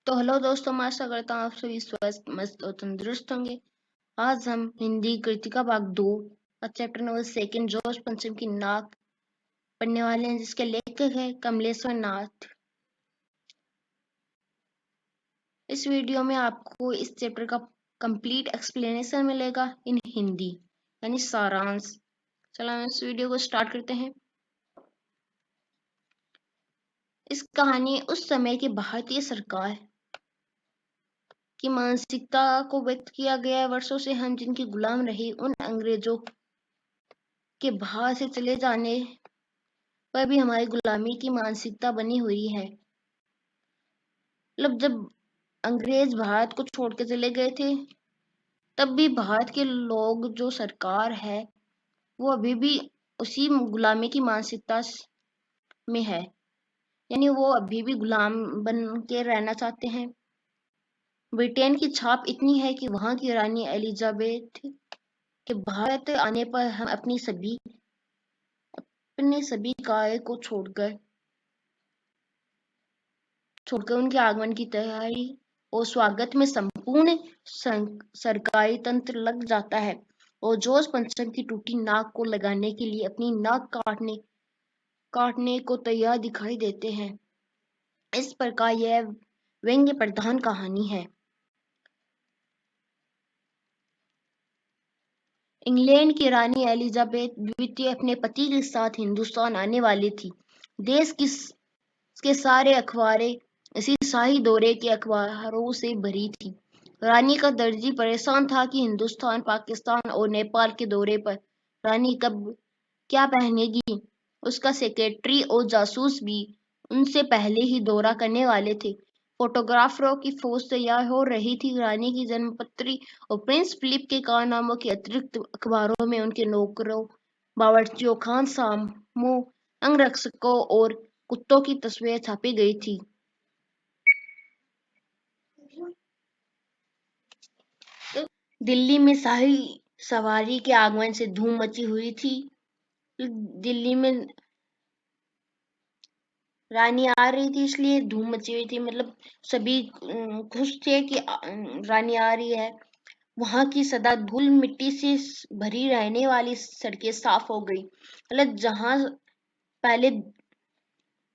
तो हेलो दोस्तों, मैं आशा करता हूँ आप सभी स्वस्थ मस्त और तंदुरुस्त होंगे। आज हम हिंदी कृतिका भाग 2 और चैप्टर नंबर 2 जोश पंचम की नाक पढ़ने वाले हैं, जिसके लेखक है कमलेश्वर नाथ। इस वीडियो में आपको इस चैप्टर का कंप्लीट एक्सप्लेनेशन मिलेगा इन हिंदी, यानी सारांश। चलो हम इस वीडियो को स्टार्ट करते हैं। इस कहानी उस समय की भारतीय सरकार की मानसिकता को व्यक्त किया गया है। वर्षों से हम जिनके गुलाम रहे, उन अंग्रेजों के बाहर से चले जाने पर भी हमारी गुलामी की मानसिकता बनी हुई है। मतलब जब अंग्रेज भारत को छोड़ के चले गए थे, तब भी भारत के लोग, जो सरकार है, वो अभी भी उसी गुलामी की मानसिकता में है। यानी वो अभी भी गुलाम बन के रहना चाहते हैं। ब्रिटेन की छाप इतनी है कि वहां की रानी एलिजाबेथ के भारत आने पर हम अपने सभी कार्य को छोड़कर उनके आगमन की तैयारी और स्वागत में संपूर्ण सरकारी तंत्र लग जाता है और जोश पंचम की टूटी नाक को लगाने के लिए अपनी नाक काटने को तैयार दिखाई देते हैं। इस प्रकार यह व्यंग्य प्रधान कहानी है। इंग्लैंड की रानी एलिजाबेथ द्वितीय अपने पति के साथ हिंदुस्तान आने वाली थी। देश के सारे अखबारें इसी शाही दौरे के अखबारों से भरी थी। रानी का दर्जी परेशान था कि हिंदुस्तान, पाकिस्तान और नेपाल के दौरे पर रानी कब क्या पहनेगी। उसका सेक्रेटरी और जासूस भी उनसे पहले ही दौरा करने वाले थे। फोटोग्राफरों की फौज तैयार हो रही थी। रानी की जन्मपत्री और प्रिंस फिलिप के कारनामों के अतिरिक्त अखबारों में उनके नौकरों, बावर्चियों, खानसामों, अंगरक्षकों और कुत्तों की तस्वीरें छापी गई थी। दिल्ली में शाही सवारी के आगमन से धूम मची हुई थी। दिल्ली में रानी आ रही थी, इसलिए धूम मची हुई थी। मतलब सभी खुश थे कि रानी आ रही है। वहां की सदा धूल मिट्टी से भरी रहने वाली सड़कें साफ हो गई। मतलब जहां पहले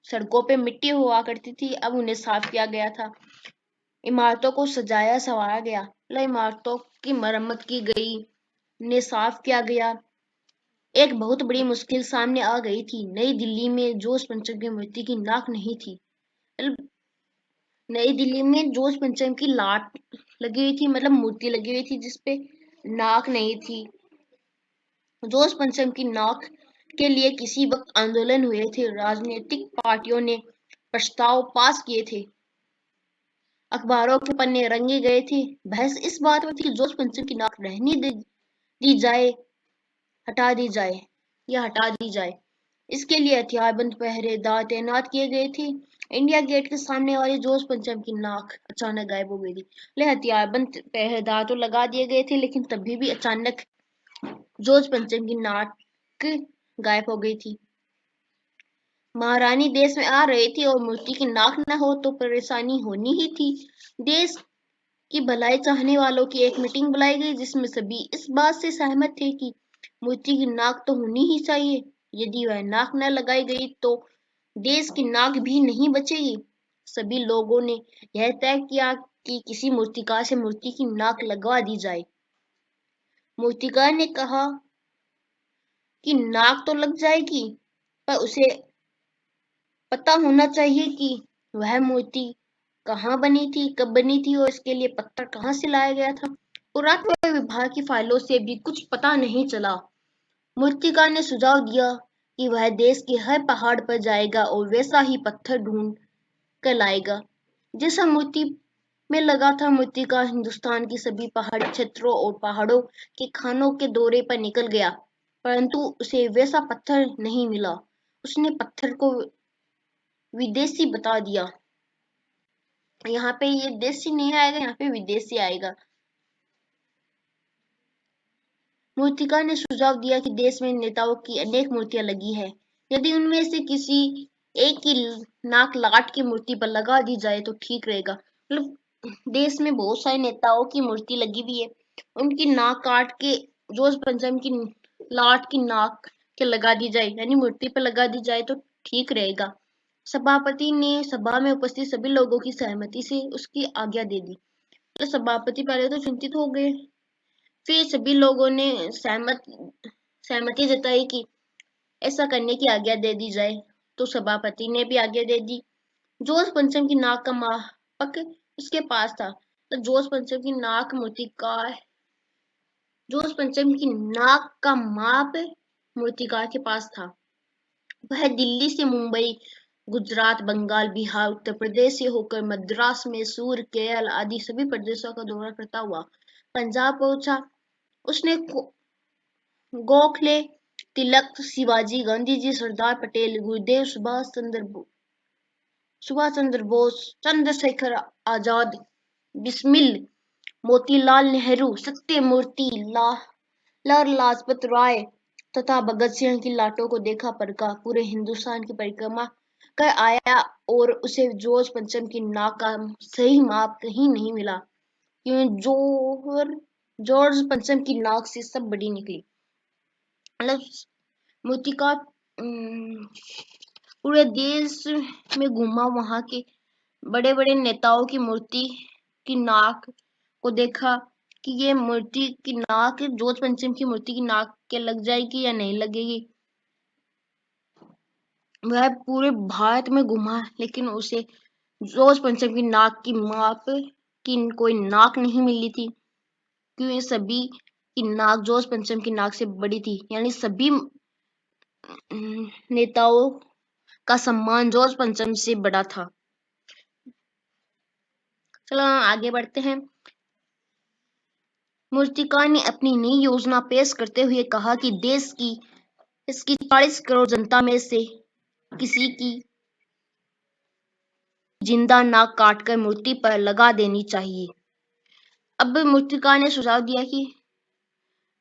सड़कों पे मिट्टी हुआ करती थी, अब उन्हें साफ किया गया था। इमारतों को सजाया संवारा गया। मतलब इमारतों की मरम्मत की गई, उन्हें साफ किया गया। एक बहुत बड़ी मुश्किल सामने आ गई थी। नई दिल्ली में जोश पंचम की मूर्ति की नाक नहीं थी। मतलब नई दिल्ली में जोश पंचम की लाट लगी हुई थी, मतलब मूर्ति लगी हुई थी जिसपे नाक नहीं थी। जोश पंचम की नाक के लिए किसी वक्त आंदोलन हुए थे। राजनीतिक पार्टियों ने प्रस्ताव पास किए थे, अखबारों के पन्ने रंगे गए थे। बहस इस बात पर थी कि जोश पंचम की नाक रहने दी जाए, हटा दी जाए या हटा दी जाए। इसके लिए हथियारबंद पहरेदार तैनात किए गए थे। इंडिया गेट के सामने वाली जोश पंचम की नाक अचानक गायब हो गई थी। हथियारबंद पहरेदार तो लगा दिए गए थे, लेकिन तभी भी अचानक जोश पंचम की नाक गायब हो गई थी। महारानी देश में आ रही थी और मूर्ति की नाक न हो तो परेशानी होनी ही थी। देश की भलाई चाहने वालों की एक मीटिंग बुलाई गई, जिसमें सभी इस बात से सहमत थे कि मूर्ति की नाक तो होनी ही चाहिए। यदि वह नाक न लगाई गई तो देश की नाक भी नहीं बचेगी। सभी लोगों ने यह तय किया कि किसी मूर्तिकार से मूर्ति की नाक लगवा दी जाए। मूर्तिकार ने कहा कि नाक तो लग जाएगी, पर उसे पता होना चाहिए कि वह मूर्ति कहाँ बनी थी, कब बनी थी और इसके लिए पत्थर कहाँ से लाया गया था। पुरातत्व विभाग की फाइलों से भी कुछ पता नहीं चला। मूर्तिकार ने सुझाव दिया कि वह देश के हर पहाड़ पर जाएगा और वैसा ही पत्थर ढूंढ कर लाएगा जैसा मूर्ति में लगा था। मूर्तिकार हिंदुस्तान की सभी पहाड़ी क्षेत्रों और पहाड़ों के खानों के दौरे पर निकल गया, परंतु उसे वैसा पत्थर नहीं मिला। उसने पत्थर को विदेशी बता दिया। यहाँ पे ये देशी नहीं आएगा, यहाँ पे विदेशी आएगा। मूर्तिकार ने सुझाव दिया कि देश में नेताओं की अनेक मूर्तियां लगी है। यदि उनमें से किसी एक की नाक लाट की मूर्ति पर लगा दी जाए तो ठीक रहेगा। मतलब देश में बहुत सारे नेताओं की मूर्ति लगी हुई है, उनकी नाक काट के जोश पंचम की लाट की नाक के लगा दी जाए, यानी मूर्ति पर लगा दी जाए तो ठीक रहेगा। सभापति ने सभा में उपस्थित सभी लोगों की सहमति से उसकी आज्ञा दे दी। तो सभापति पहले तो चिंतित हो गए, फिर सभी लोगों ने सहमति जताई कि ऐसा करने की आज्ञा दे दी जाए, तो सभापति ने भी आज्ञा दे दी। जोश पंचम की नाक का मापक उसके पास था, तो जोश पंचम की नाक मूर्तिकार जोश पंचम की नाक का माप मूर्तिकार के पास था। वह दिल्ली से मुंबई, गुजरात, बंगाल, बिहार, उत्तर प्रदेश से होकर मद्रास, मैसूर, केरल आदि सभी प्रदेशों का दौरा करता हुआ पंजाब पहुंचा। उसने गोखले, तिलक, शिवाजी, गांधी जी, सरदार पटेल, गुरुदेव, सुभाष चंद्र बोस, चंद्रशेखर आजाद, बिस्मिल, मोतीलाल नेहरू, सत्यमूर्ति, लाला लाजपत राय तथा भगत सिंह की लाटों को देखा परखा, पूरे हिंदुस्तान की परिक्रमा कर आया और उसे जॉर्ज पंचम की नाक का सही माप कहीं नहीं मिला, क्योंकि जॉर्ज पंचम की नाक से सब बड़ी निकली। मतलब मूर्तिकार पूरे देश में घूमा, वहां के बड़े बड़े नेताओं की मूर्ति की नाक को देखा कि ये मूर्ति की नाक जोत पंचम की मूर्ति की नाक के लग जाएगी या नहीं लगेगी। वह पूरे भारत में घूमा, लेकिन उसे जोत पंचम की नाक की माप की कोई नाक नहीं मिली थी, क्योंकि सभी की नाक जोत पंचम की नाक से बड़ी थी, यानी सभी नेताओं का सम्मान जॉर्ज पंचम से बड़ा था। चलो आगे बढ़ते हैं। मूर्तिकार ने अपनी नई योजना पेश करते हुए कहा कि देश की इसकी 40 करोड़ जनता में से किसी की जिंदा नाक काटकर मूर्ति पर लगा देनी चाहिए। अब मूर्तिकार ने सुझाव दिया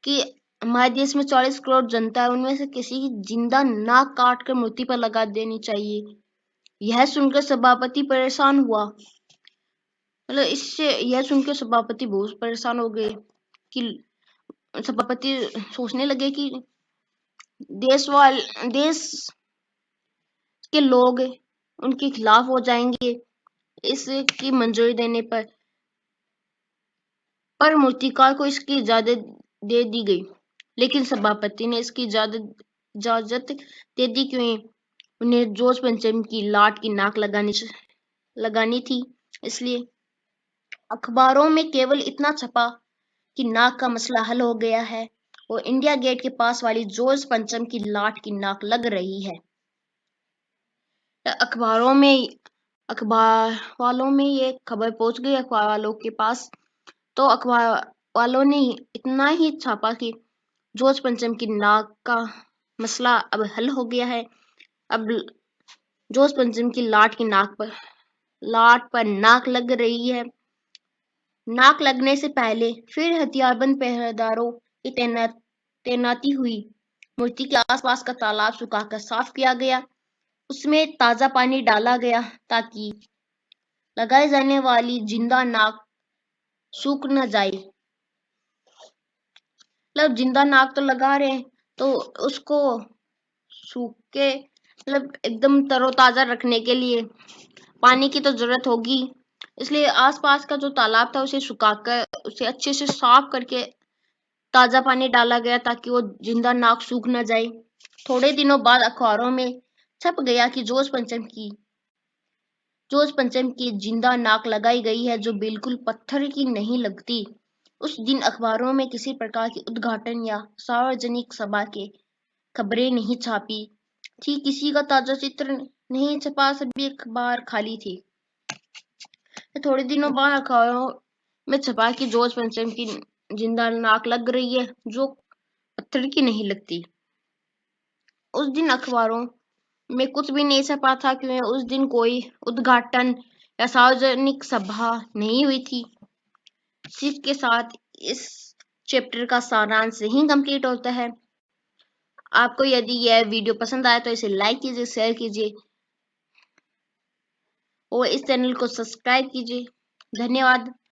कि हमारे देश में 40 करोड़ जनता है, उनमें से किसी की जिंदा नाक काटकर मूर्ति पर लगा देनी चाहिए। यह सुनकर सभापति परेशान हुआ। मतलब इससे यह सुनकर सभापति बहुत परेशान हो गए कि सभापति सोचने लगे कि देश के लोग उनके खिलाफ हो जाएंगे इसकी मंजूरी देने पर मूर्तिकार को इसकी इजाजत दे दी गई, लेकिन सभापति ने इसकी इजाजत दे दी क्योंकि उन्हें जोश पंचम की लाट की नाक लगानी थी। इसलिए अखबारों में केवल इतना छपा कि नाक का मसला हल हो गया है और इंडिया गेट के पास वाली जोश पंचम की लाट की नाक लग रही है। अखबार वालों में ये खबर पहुंच गई अखबार वालों के पास, तो अखबार वालों ने इतना ही छापा कि जोश पंचम की नाक का मसला अब हल हो गया है। अब जोश पंचम की लाट पर नाक लग रही है। नाक लगने से पहले फिर हथियारबंद पहरेदारों की तैनाती हुई। मूर्ति के आसपास का तालाब सुखाकर साफ किया गया, उसमें ताजा पानी डाला गया ताकि लगाई जाने वाली जिंदा नाक सूख न जाए। मतलब जिंदा नाक तो लगा रहे हैं तो उसको सूख के मतलब एकदम तरोताजा रखने के लिए पानी की तो जरूरत होगी, इसलिए आसपास का जो तालाब था उसे सुखाकर उसे अच्छे से साफ करके ताजा पानी डाला गया ताकि वो जिंदा नाक सूख न जाए। थोड़े दिनों बाद अखबारों में छप गया कि जोश पंचम की जिंदा नाक लगाई गई है, जो बिल्कुल पत्थर की नहीं लगती। उस दिन अखबारों में किसी प्रकार की उद्घाटन या सार्वजनिक सभा के खबरें नहीं छापी थी, किसी का ताजा चित्र नहीं छपा, सभी अखबार खाली थी। थोड़े दिनों बाद अखबारों में छपा कि जोश पंचम की जिंदा नाक लग रही है, जो पत्थर की नहीं लगती। उस दिन अखबारों में कुछ भी नहीं छपा था क्योंकि उस दिन कोई उद्घाटन या सार्वजनिक सभा नहीं हुई थी। इसी के साथ इस चैप्टर का सारांश यहीं कंप्लीट होता है। आपको यदि यह वीडियो पसंद आए तो इसे लाइक कीजिए, शेयर कीजिए और इस चैनल को सब्सक्राइब कीजिए। धन्यवाद।